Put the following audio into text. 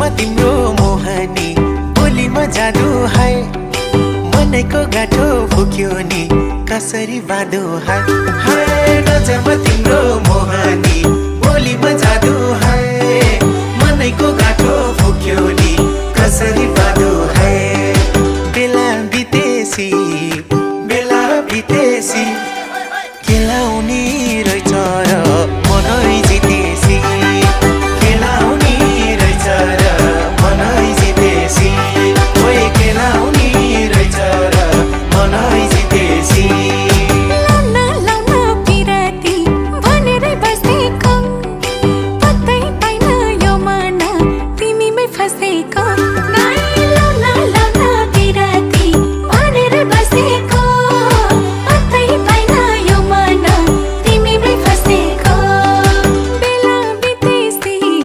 नजरमा तिम्रो मोहनी बोलीमा जादु है मनैको गाठो फुक्यो नि कसरी बाँधो है नजरमा तिम्रो मोहनी बोलीमा जादु